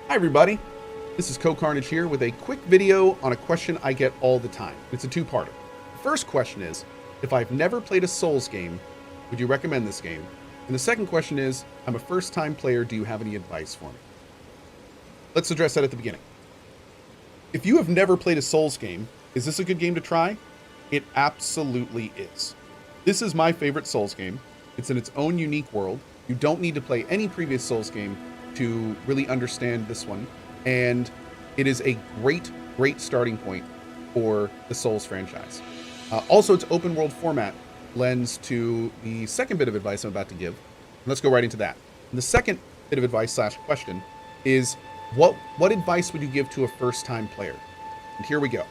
Hi everybody, this is CohhCarnage here with a quick video on a question I get all the time. It's a two-parter. The first question is, if I've never played a Souls game, would you recommend this game? And the second question is, I'm a first-time player, do you have any advice for me? Let's address that at the beginning. If you have never played a Souls game, is this a good game to try? It absolutely is. This is my favorite Souls game. It's in its own unique world. You don't need to play any previous Souls game to really understand this one, and it is a great starting point for the Souls franchise. Also, its open world format lends to the second bit of advice I'm about to give. Let's go right into that. And the second bit of advice / question is, what advice would you give to a first-time player? And here we go.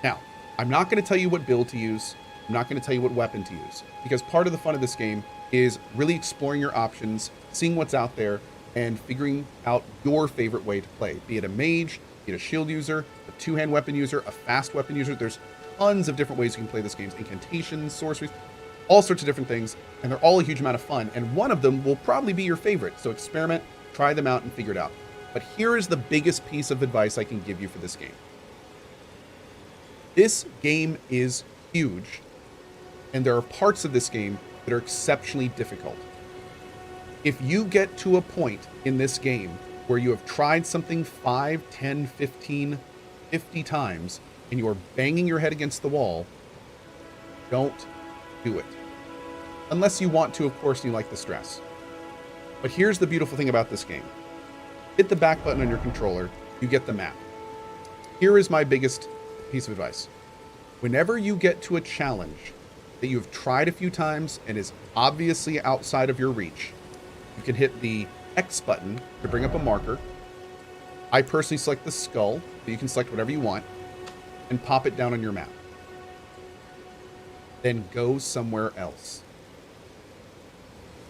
Now, I'm not going to tell you what build to use. I'm not going to tell you what weapon to use, because part of the fun of this game is really exploring your options, seeing what's out there, and figuring out your favorite way to play. Be it a mage, be it a shield user, a two-hand weapon user, a fast weapon user. There's tons of different ways you can play this game. Incantations, sorceries, all sorts of different things, and they're all a huge amount of fun, and one of them will probably be your favorite. So experiment, try them out, and figure it out. But here is the biggest piece of advice I can give you for this game. This game is huge, and there are parts of this game that are exceptionally difficult. If you get to a point in this game where you have tried something 5, 10, 15, 50 times, and you are banging your head against the wall, don't do it. Unless you want to, of course, and you like the stress. But here's the beautiful thing about this game. Hit the back button on your controller, you get the map. Here is my biggest piece of advice. Whenever you get to a challenge that you've tried a few times and is obviously outside of your reach, you can hit the X button to bring up a marker. I personally select the skull, but you can select whatever you want, and pop it down on your map. Then go somewhere else.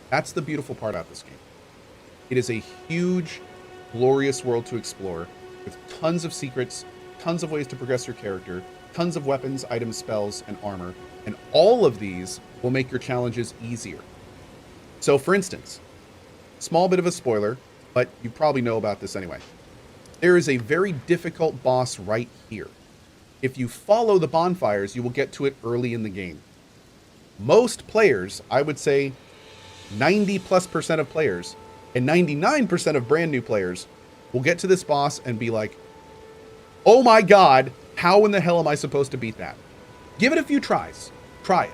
That's the beautiful part about this game. It is a huge, glorious world to explore with tons of secrets, tons of ways to progress your character, tons of weapons, items, spells, and armor, and all of these will make your challenges easier. So for instance, small bit of a spoiler, but you probably know about this anyway. There is a very difficult boss right here. If you follow the bonfires, you will get to it early in the game. Most players, I would say 90+% of players, and 99% of brand new players will get to this boss and be like, oh my God, how in the hell am I supposed to beat that? Give it a few tries. Try it.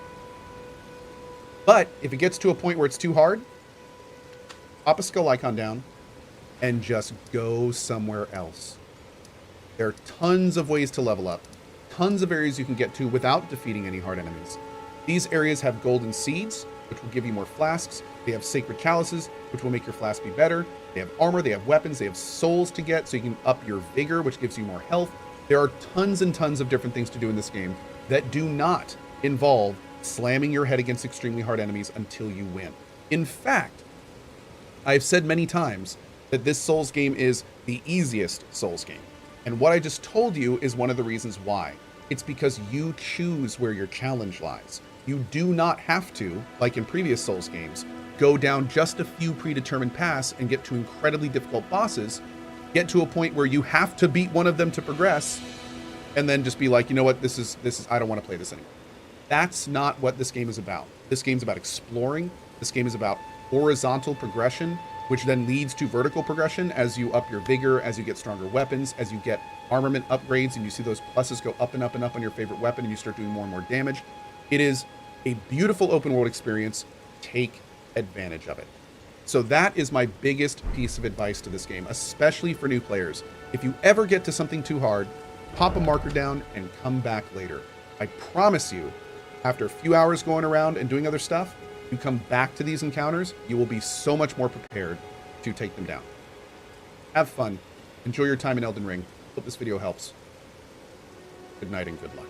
But if it gets to a point where it's too hard, pop a skull icon down and just go somewhere else. There are tons of ways to level up, tons of areas you can get to without defeating any hard enemies. These areas have golden seeds, which will give you more flasks. They have sacred chalices, which will make your flask be better. They have armor, they have weapons, they have souls to get, so you can up your vigor, which gives you more health. There are tons and tons of different things to do in this game that do not involve slamming your head against extremely hard enemies until you win. In fact, I've said many times that this Souls game is the easiest Souls game. And what I just told you is one of the reasons why. It's because you choose where your challenge lies. You do not have to, like in previous Souls games, go down just a few predetermined paths and get to incredibly difficult bosses, get to a point where you have to beat one of them to progress, and then just be like, you know what, this is I don't want to play this anymore. That's not what this game is about. This game's about exploring. This game is about horizontal progression, which then leads to vertical progression as you up your vigor, as you get stronger weapons, as you get armament upgrades, and you see those pluses go up and up and up on your favorite weapon, and you start doing more and more damage. It is a beautiful open world experience. Take advantage of it. So that is my biggest piece of advice to this game, especially for new players. If you ever get to something too hard, pop a marker down and come back later. I promise you, after a few hours going around and doing other stuff, you come back to these encounters, you will be so much more prepared to take them down. Have fun. Enjoy your time in Elden Ring. Hope this video helps. Good night and good luck.